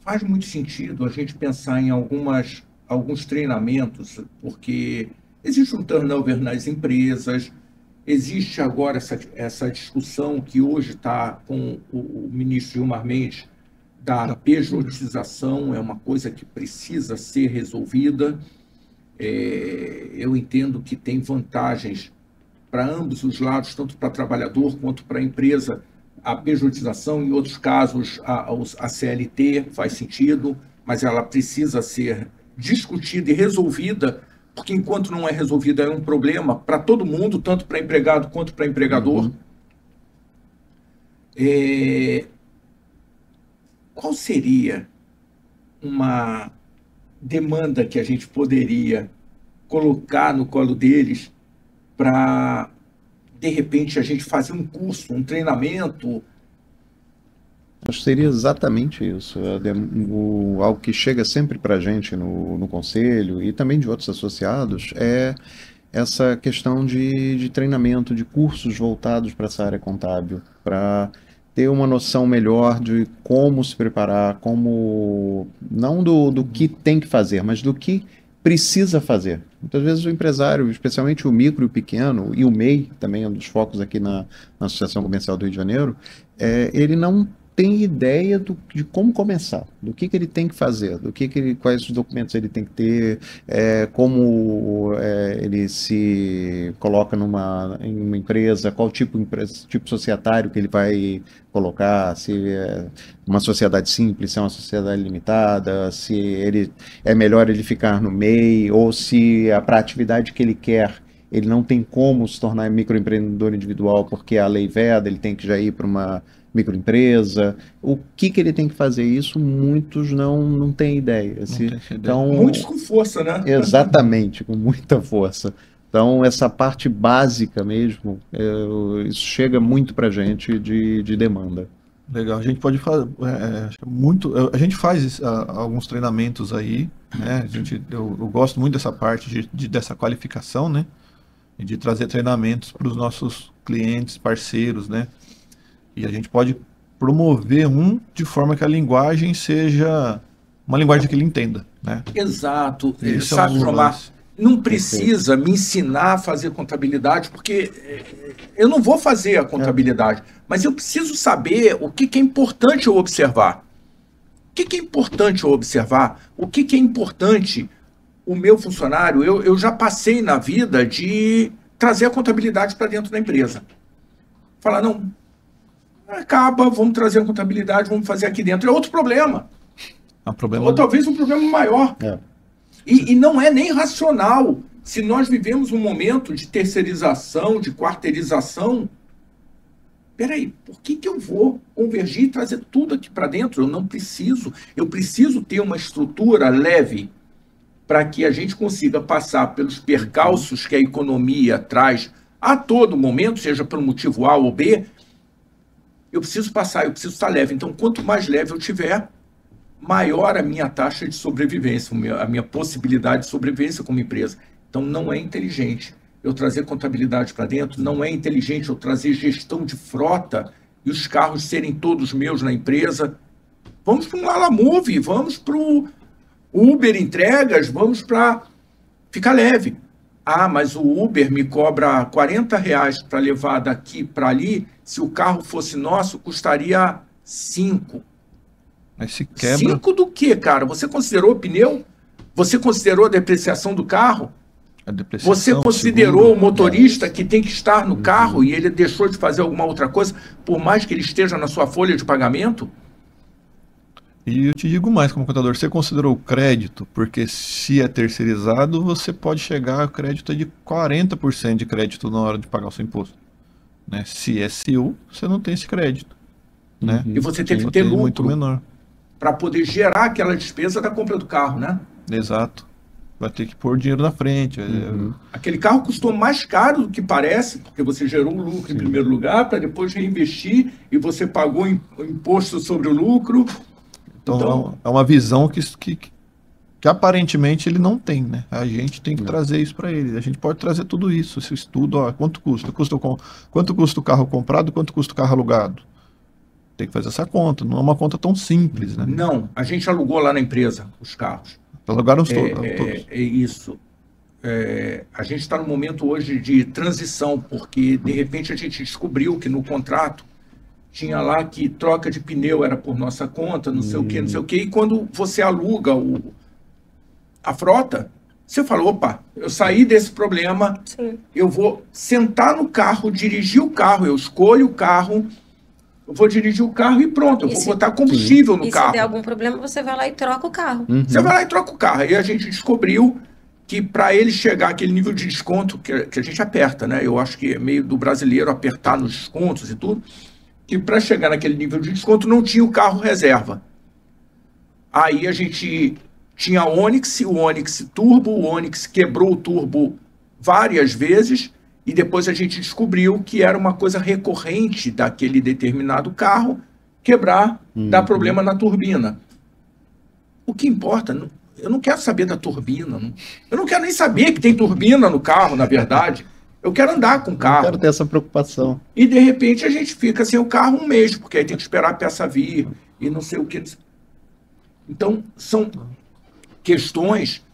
faz muito sentido a gente pensar em alguns treinamentos, porque existe um turnover nas empresas, existe agora essa discussão que hoje está com o ministro Gilmar Mendes da pejotização, é uma coisa que precisa ser resolvida. Eu entendo que tem vantagens para ambos os lados, tanto para o trabalhador quanto para a empresa. A pejotização, em outros casos, a CLT faz sentido, mas ela precisa ser discutida e resolvida, porque enquanto não é resolvida é um problema para todo mundo, tanto para empregado quanto para empregador. Qual seria uma demanda que a gente poderia colocar no colo deles para, de repente, a gente fazer um curso, um treinamento? Acho que seria exatamente isso. Algo que chega sempre para a gente no conselho e também de outros associados é essa questão de treinamento, de cursos voltados para essa área contábil, para ter uma noção melhor de como se preparar, como não do que tem que fazer, mas do que precisa fazer. Muitas vezes o empresário, especialmente o micro e o pequeno, e o MEI, também é um dos focos aqui na Associação Comercial do Rio de Janeiro, ele não tem ideia de como começar, do que ele tem que fazer, quais os documentos ele tem que ter, como ele se coloca em uma empresa, qual tipo societário que ele vai colocar, se é uma sociedade simples, se é uma sociedade limitada, se é melhor ele ficar no MEI, ou se para a atividade que ele quer, ele não tem como se tornar microempreendedor individual porque a lei veda, ele tem que já ir para uma microempresa, o que ele tem que fazer isso, muitos não têm ideia. Então, muitos com força, né? Exatamente, com muita força. Então, essa parte básica mesmo, isso chega muito para a gente de demanda. Legal, a gente pode fazer a gente faz alguns treinamentos aí, né? Eu gosto muito dessa parte dessa qualificação, né? E de trazer treinamentos para os nossos clientes, parceiros, né? E a gente pode promover de forma que a linguagem seja uma linguagem que ele entenda, né? Exato. Sabe, Jomar, não precisa me ensinar a fazer contabilidade, porque eu não vou fazer a contabilidade, mas eu preciso saber o que é importante eu observar. O que é importante eu observar? O que é importante o meu funcionário? Eu já passei na vida de trazer a contabilidade para dentro da empresa. Falar, não, acaba, vamos trazer a contabilidade, vamos fazer aqui dentro. É outro problema. Ou talvez um problema maior. E não é nem racional. Se nós vivemos um momento de terceirização, de quarteirização, peraí, por que eu vou convergir e trazer tudo aqui para dentro? Eu não preciso. Eu preciso ter uma estrutura leve para que a gente consiga passar pelos percalços que a economia traz a todo momento, seja pelo motivo A ou B. Eu preciso passar, eu preciso estar leve. Então, quanto mais leve eu tiver, maior a minha taxa de sobrevivência, a minha possibilidade de sobrevivência como empresa. Então, não é inteligente eu trazer contabilidade para dentro, não é inteligente eu trazer gestão de frota e os carros serem todos meus na empresa. Vamos para um Lalamove, vamos para o Uber entregas, vamos para ficar leve. Ah, mas o Uber me cobra R$40 para levar daqui para ali. Se o carro fosse nosso, custaria 5. Mas se quebra... 5 do quê, cara? Você considerou o pneu? Você considerou a depreciação do carro? Você considerou o motorista que tem que estar no carro e ele deixou de fazer alguma outra coisa, por mais que ele esteja na sua folha de pagamento? E eu te digo mais, como contador, você considerou o crédito, porque se é terceirizado, você pode chegar a crédito de 40% de crédito na hora de pagar o seu imposto. Né? Se é seu, você não tem esse crédito. Né? E você teve que ter lucro muito menor para poder gerar aquela despesa da compra do carro, né? Exato. Vai ter que pôr dinheiro na frente. Aquele carro custou mais caro do que parece, porque você gerou um lucro em primeiro lugar, para depois reinvestir, e você pagou imposto sobre o lucro. Então é uma visão que aparentemente ele não tem, né? A gente tem que trazer isso para ele. A gente pode trazer tudo isso, esse estudo, quanto custa? Quanto custa o carro comprado, quanto custa o carro alugado? Tem que fazer essa conta, não é uma conta tão simples, né? Não, a gente alugou lá na empresa os carros. Alugaram todos. É isso. A gente está num momento hoje de transição, porque de repente a gente descobriu que no contrato tinha lá que troca de pneu era por nossa conta, não sei o quê, e quando você aluga a frota, você fala, opa, eu saí desse problema, eu vou sentar no carro, dirigir o carro, eu escolho o carro, eu vou dirigir o carro e pronto, eu vou botar combustível no carro. E se der algum problema, você vai lá e troca o carro. Você vai lá e troca o carro. E a gente descobriu que para ele chegar àquele nível de desconto que a gente aperta, né? Eu acho que é meio do brasileiro apertar nos descontos e tudo, que para chegar naquele nível de desconto não tinha o carro reserva. Aí a gente tinha o Onix Turbo, o Onix quebrou o turbo várias vezes, e depois a gente descobriu que era uma coisa recorrente daquele determinado carro quebrar, dar problema na turbina. O que importa, eu não quero saber da turbina, eu não quero nem saber que tem turbina no carro, na verdade. Eu quero andar com o carro. Eu quero ter essa preocupação. E, de repente, a gente fica sem o carro um mês, porque aí tem que esperar a peça vir e não sei o que. Então, são questões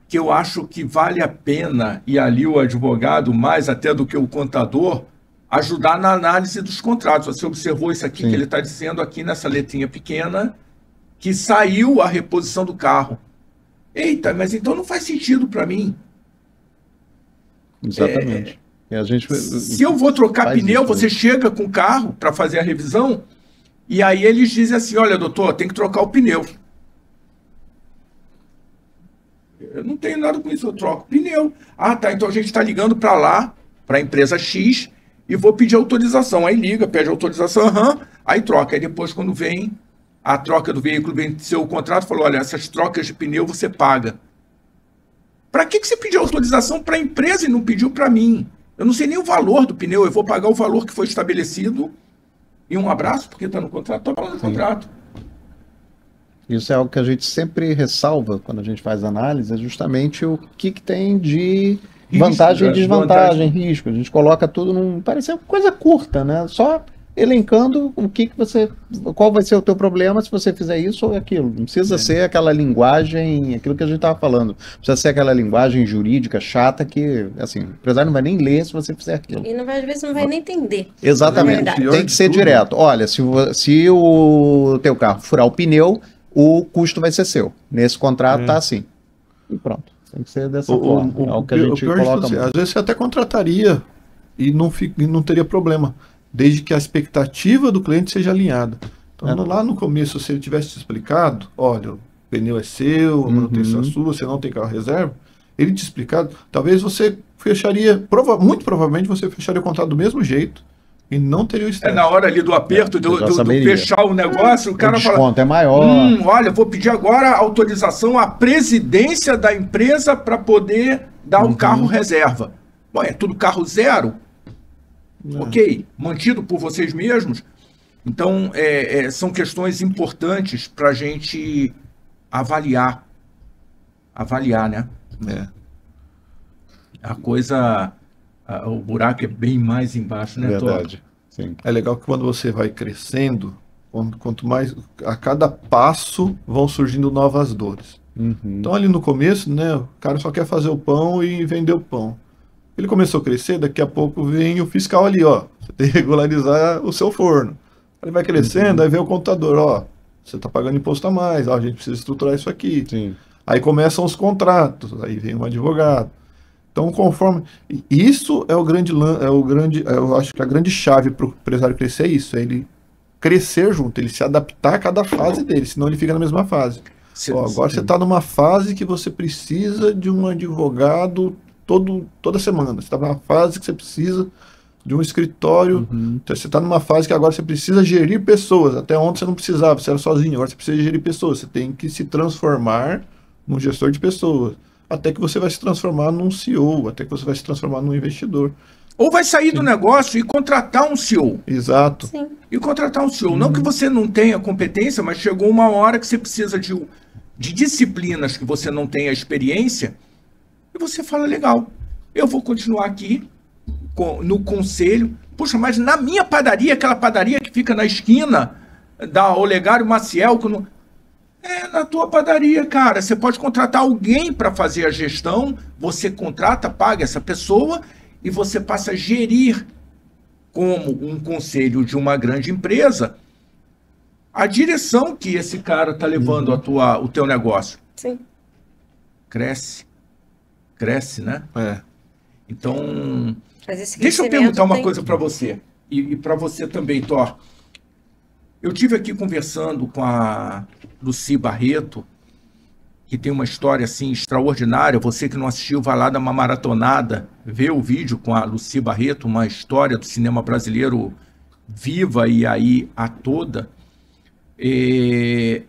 que eu acho que vale a pena, e ali o advogado, mais até do que o contador, ajudar na análise dos contratos. Você observou isso aqui, Sim. que ele está dizendo aqui nessa letrinha pequena, que saiu a reposição do carro. Eita, mas então não faz sentido para mim. Exatamente. Se eu vou trocar pneu, você chega com o carro para fazer a revisão, e aí eles dizem assim, olha, doutor, tem que trocar o pneu. Eu não tenho nada com isso, eu troco pneu. Ah, tá, então a gente está ligando para lá, para a empresa X, e vou pedir autorização. Aí liga, pede autorização, aí troca. Aí depois, quando vem a troca do veículo, venceu o contrato, falou, olha, essas trocas de pneu você paga. Para que você pediu autorização para a empresa e não pediu para mim? Eu não sei nem o valor do pneu, eu vou pagar o valor que foi estabelecido e um abraço, porque está no contrato, estou falando do contrato. Isso é algo que a gente sempre ressalva quando a gente faz análise, é justamente o que tem de vantagem e desvantagem, risco. A gente coloca tudo parece uma coisa curta, né? Só elencando qual vai ser o teu problema se você fizer isso ou aquilo. Não precisa ser aquela linguagem, aquilo que a gente estava falando. Precisa ser aquela linguagem jurídica chata que, assim, o empresário não vai nem ler se você fizer aquilo. E às vezes não vai nem entender. Exatamente. Tem que ser direto. Olha, se o teu carro furar o pneu, o custo vai ser seu. Nesse contrato tá assim. E pronto. Tem que ser dessa forma. É o que a gente coloca. Às vezes você até contrataria e não teria problema, desde que a expectativa do cliente seja alinhada. Então, lá no começo, se ele tivesse te explicado, olha, o pneu é seu, a manutenção é sua, você não tem carro reserva, ele te explicado, talvez você fecharia, muito provavelmente você fecharia o contrato do mesmo jeito e não teria o estresse. Na hora ali do aperto, do fechar o negócio, o cara fala... O desconto é maior. Olha, vou pedir agora autorização à presidência da empresa para poder dar um carro reserva. Bom, é tudo carro zero. Ok, mantido por vocês mesmos. Então, são questões importantes para a gente avaliar. Avaliar, né? A coisa, o buraco é bem mais embaixo, né, Verdade. Sim. É legal que quando você vai crescendo, quanto mais, a cada passo vão surgindo novas dores. Então, ali no começo, né, o cara só quer fazer o pão e vender o pão. Ele começou a crescer, daqui a pouco vem o fiscal ali, ó. Você tem que regularizar o seu forno. Ele vai crescendo, aí vem o contador, ó. Você está pagando imposto a mais, ó, a gente precisa estruturar isso aqui. Sim. Aí começam os contratos, aí vem um advogado. Então, conforme... Isso é eu acho que a grande chave para o empresário crescer é isso, é ele crescer junto, ele se adaptar a cada fase dele, senão ele fica na mesma fase. Agora você está numa fase que você precisa de um advogado toda semana. Você está numa fase que você precisa de um escritório. Então, você está numa fase que agora você precisa gerir pessoas. Até ontem você não precisava, você era sozinho. Agora você precisa gerir pessoas. Você tem que se transformar num gestor de pessoas. Até que você vai se transformar num CEO. Até que você vai se transformar num investidor. Ou vai sair do negócio e contratar um CEO. Exato. Sim. E contratar um CEO. Não que você não tenha competência, mas chegou uma hora que você precisa de disciplinas que você não tenha experiência. E você fala, legal, eu vou continuar aqui no conselho. Puxa, mas na minha padaria, aquela padaria que fica na esquina da Olegário Maciel, na tua padaria, cara. Você pode contratar alguém para fazer a gestão, você contrata, paga essa pessoa e você passa a gerir como um conselho de uma grande empresa a direção que esse cara está levando o teu negócio. Sim. Cresce, né? Então, deixa eu perguntar uma coisa para você, e para você também, Thor. Eu tive aqui conversando com a Lucy Barreto, que tem uma história assim extraordinária. Você que não assistiu, vai lá dar uma maratonada, vê o vídeo com a Lucy Barreto, uma história do cinema brasileiro viva e aí a toda. E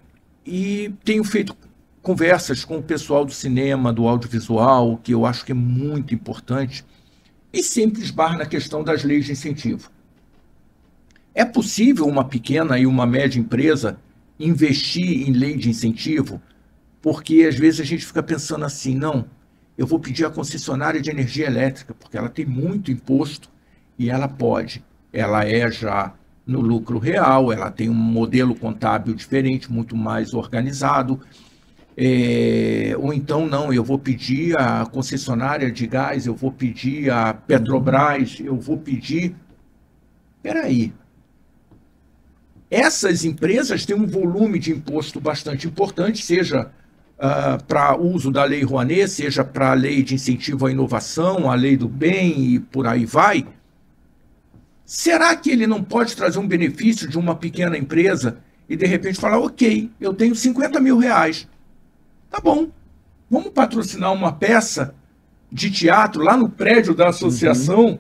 tenho feito conversas com o pessoal do cinema, do audiovisual, que eu acho que é muito importante, e sempre esbarra na questão das leis de incentivo. É possível uma pequena e uma média empresa investir em lei de incentivo? Porque às vezes a gente fica pensando assim, não, eu vou pedir à concessionária de energia elétrica, porque ela tem muito imposto e ela pode. Ela é já no lucro real, ela tem um modelo contábil diferente, muito mais organizado. Ou então, não, eu vou pedir à concessionária de gás, eu vou pedir à Petrobras, eu vou pedir... Espera aí. Essas empresas têm um volume de imposto bastante importante, seja para uso da Lei Rouanet, seja para a Lei de Incentivo à Inovação, a Lei do Bem e por aí vai. Será que ele não pode trazer um benefício de uma pequena empresa e, de repente, falar, ok, eu tenho 50 mil reais. Tá bom, vamos patrocinar uma peça de teatro lá no prédio da associação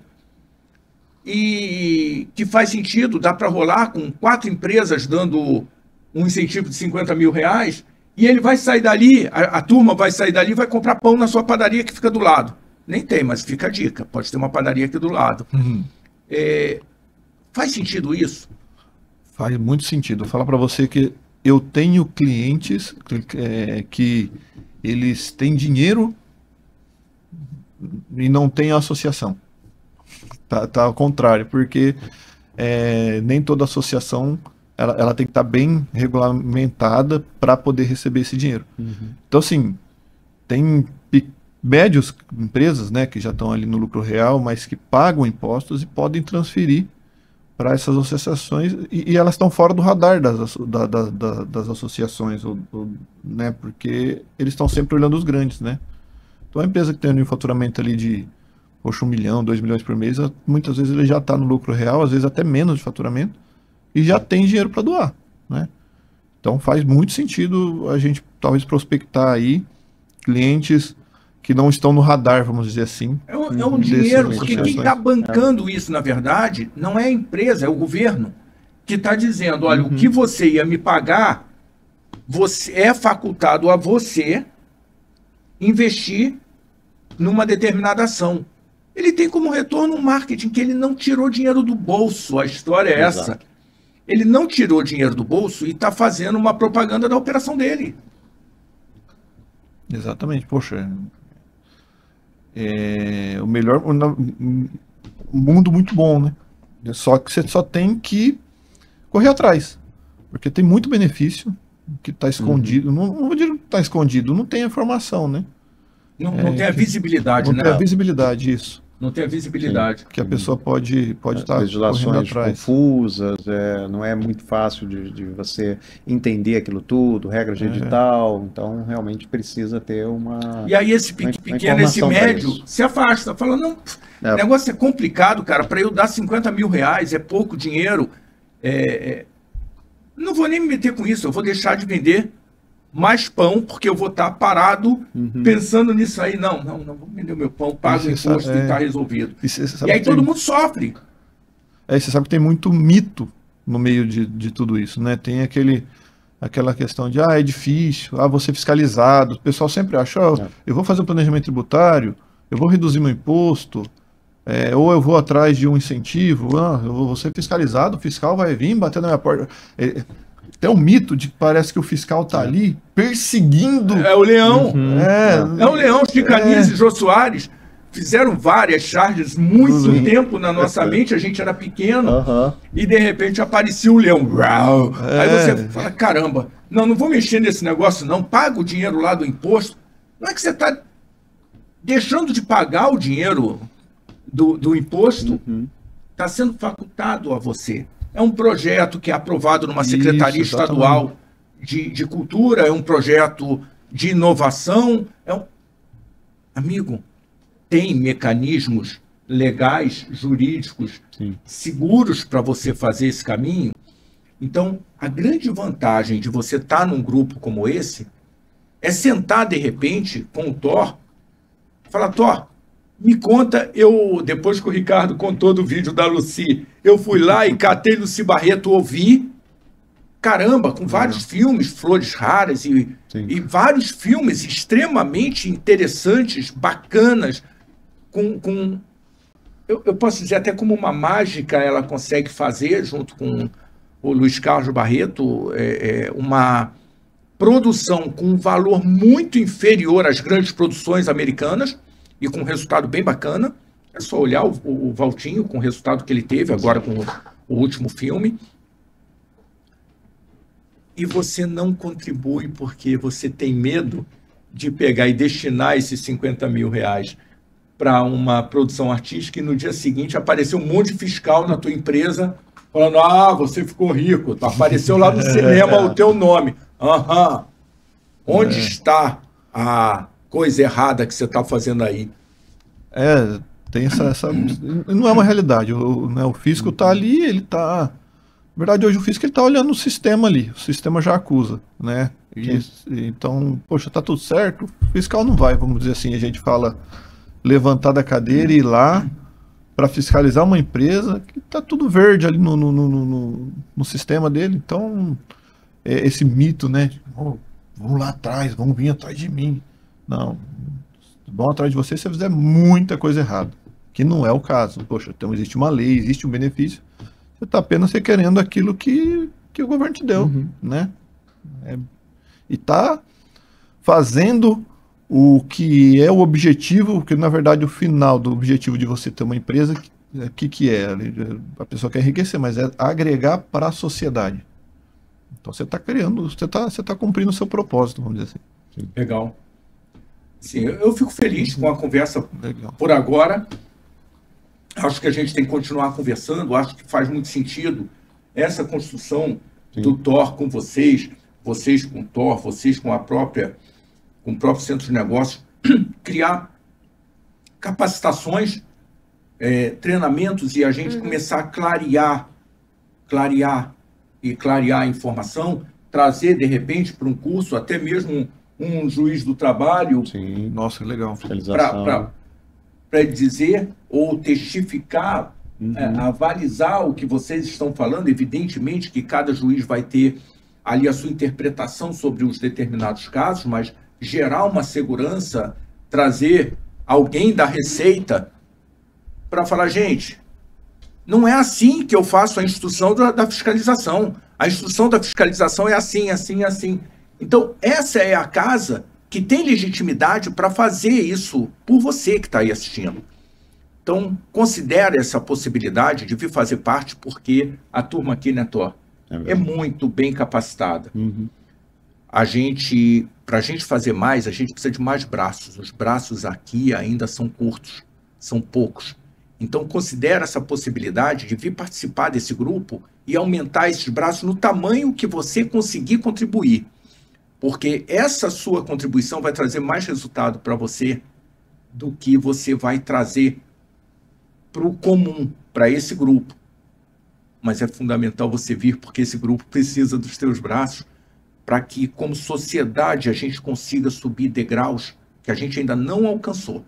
e que faz sentido, dá para rolar com 4 empresas dando um incentivo de 50 mil reais e ele vai sair dali, a turma vai sair dali e vai comprar pão na sua padaria que fica do lado. Nem tem, mas fica a dica, pode ter uma padaria aqui do lado. Faz sentido isso? Faz muito sentido. Vou falar para você que eu tenho clientes que eles têm dinheiro e não têm associação. Tá ao contrário, porque nem toda associação ela tem que estar bem regulamentada para poder receber esse dinheiro. Então, assim, tem médias empresas, né, que já estão ali no lucro real, mas que pagam impostos e podem transferir para essas associações e elas estão fora do radar das associações, né, porque eles estão sempre olhando os grandes, né? Então a empresa que tem um faturamento ali de 1 milhão, 2 milhões por mês, muitas vezes ele já está no lucro real, às vezes até menos de faturamento, e já tem dinheiro para doar, né? Então faz muito sentido a gente talvez prospectar aí clientes que não estão no radar, vamos dizer assim. É um dinheiro, porque quem está bancando isso, na verdade, não é a empresa, é o governo, que está dizendo, olha, o que você ia me pagar, é facultado a você investir numa determinada ação. Ele tem como retorno um marketing que ele não tirou dinheiro do bolso, a história é essa. Exato. Ele não tirou dinheiro do bolso e está fazendo uma propaganda da operação dele. Exatamente, poxa... o melhor, um mundo muito bom, né? Só que você só tem que correr atrás, porque tem muito benefício que está escondido. Não vou dizer que está escondido, não tem a informação, né? Não tem a visibilidade, né? Não tem a visibilidade, isso. Não tem a visibilidade. Sim. Que a pessoa pode estar legislações confusas, não é muito fácil de você entender aquilo tudo, regra de edital, então realmente precisa ter uma... E aí esse pequeno, esse médio, se afasta, fala, não, o negócio é complicado, cara, para eu dar 50 mil reais, é pouco dinheiro, não vou nem me meter com isso, eu vou deixar de vender mais pão, porque eu vou estar parado pensando nisso aí. Não vou vender o meu pão, pago o imposto e está resolvido. E aí todo mundo sofre. Você sabe que tem muito mito no meio de tudo isso, né? Tem aquela questão de, é difícil, vou ser fiscalizado. O pessoal sempre acha, eu vou fazer um planejamento tributário, eu vou reduzir meu imposto, ou eu vou atrás de um incentivo, eu vou ser fiscalizado, o fiscal vai vir bater na minha porta. Tem um mito de que parece que o fiscal está ali perseguindo. É o leão. É o leão. Chicanise e Jô Soares fizeram várias charges muito tempo na nossa mente. A gente era pequeno e de repente aparecia o leão. Aí você fala, caramba, não vou mexer nesse negócio não. Paga o dinheiro lá do imposto. Não é que você está deixando de pagar o dinheiro do imposto. Está sendo facultado a você. É um projeto que é aprovado numa Secretaria Estadual de Cultura, é um projeto de inovação. Amigo, tem mecanismos legais, jurídicos, seguros para você fazer esse caminho. Então, a grande vantagem de você estar num grupo como esse é sentar, de repente, com o Thor, falar, Thor, me conta, depois que o Ricardo contou do vídeo da Lucy, eu fui lá e catei Lucy Barreto, ouvi, caramba, com vários filmes, Flores Raras e vários filmes extremamente interessantes, bacanas, eu posso dizer até como uma mágica ela consegue fazer, junto com o Luiz Carlos Barreto, produção com um valor muito inferior às grandes produções americanas e com um resultado bem bacana. É só olhar o Valtinho com o resultado que ele teve agora com o último filme. E você não contribui porque você tem medo de pegar e destinar esses 50 mil reais para uma produção artística e no dia seguinte apareceu um monte de fiscal na tua empresa falando, você ficou rico, apareceu lá no cinema o teu nome. Onde está a coisa errada que você está fazendo aí? Tem essa... Não é uma realidade. O fisco está ali, ele está... Na verdade, hoje o fisco está olhando o sistema ali. O sistema já acusa, né? Então, poxa, tá tudo certo. O fiscal não vai, vamos dizer assim, a gente fala, levantar da cadeira e ir lá para fiscalizar uma empresa que tá tudo verde ali no sistema dele. Então, esse mito, né? Vamos lá atrás, vão vir atrás de mim. Não, vão atrás de você se você fizer muita coisa errada, que não é o caso. Poxa, então existe uma lei, existe um benefício. Você está apenas requerendo aquilo que o governo te deu, né? E está fazendo o que é o objetivo, que na verdade o final do objetivo de você ter uma empresa, que é? A pessoa quer enriquecer, mas é agregar para a sociedade. Então você está criando, você tá cumprindo o seu propósito, vamos dizer assim. Sim. Legal. Sim, eu fico feliz com a conversa por agora. Acho que a gente tem que continuar conversando, acho que faz muito sentido essa construção do Thor com vocês com o Thor, vocês com o próprio centro de negócios, criar capacitações, treinamentos e a gente começar a clarear a informação, trazer de repente para um curso, até mesmo um juiz do trabalho. Sim, nossa, legal. Para dizer ou testificar, avalizar o que vocês estão falando. Evidentemente que cada juiz vai ter ali a sua interpretação sobre os determinados casos, mas gerar uma segurança, trazer alguém da Receita para falar, gente, não é assim que eu faço a instrução da fiscalização. A instrução da fiscalização é assim, assim, assim. Então, essa é a casa que tem legitimidade para fazer isso por você que está aí assistindo. Então, considere essa possibilidade de vir fazer parte, porque a turma aqui, né, Thor, é muito bem capacitada. Para a gente fazer mais, a gente precisa de mais braços. Os braços aqui ainda são curtos, são poucos. Então, considere essa possibilidade de vir participar desse grupo e aumentar esses braços no tamanho que você conseguir contribuir. Porque essa sua contribuição vai trazer mais resultado para você do que você vai trazer para o comum, para esse grupo. Mas é fundamental você vir, porque esse grupo precisa dos teus braços para que, como sociedade, a gente consiga subir degraus que a gente ainda não alcançou.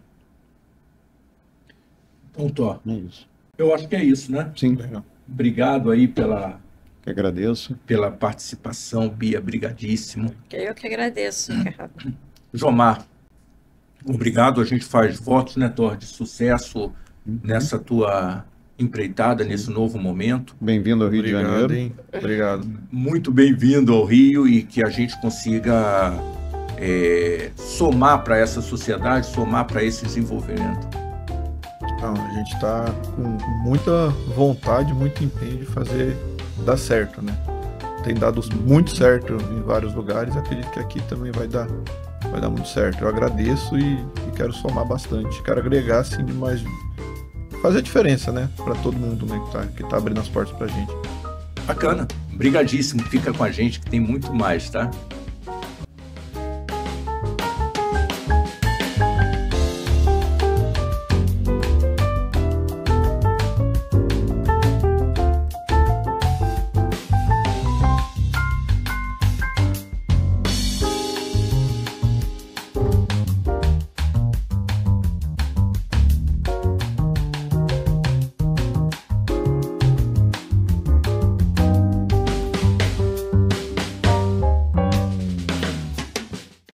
Então, Thor, eu acho que é isso, né? Sim. Obrigado aí pela... Que agradeço. Pela participação, Bia, brigadíssimo. Eu que agradeço, Ricardo. Jomar, obrigado. A gente faz votos, né, Thor, de sucesso nessa tua empreitada, nesse novo momento. Bem-vindo ao Rio de Janeiro. Hein? Obrigado. Muito bem-vindo ao Rio e que a gente consiga somar para essa sociedade, somar para esse desenvolvimento. Não, a gente está com muita vontade, muito empenho de fazer dar certo, né? Tem dado muito certo em vários lugares, acredito que aqui também vai dar muito certo. Eu agradeço e quero somar bastante, quero agregar assim, mas fazer a diferença, né? Para todo mundo, né? Que tá abrindo as portas pra gente. Bacana, brigadíssimo, fica com a gente que tem muito mais, tá?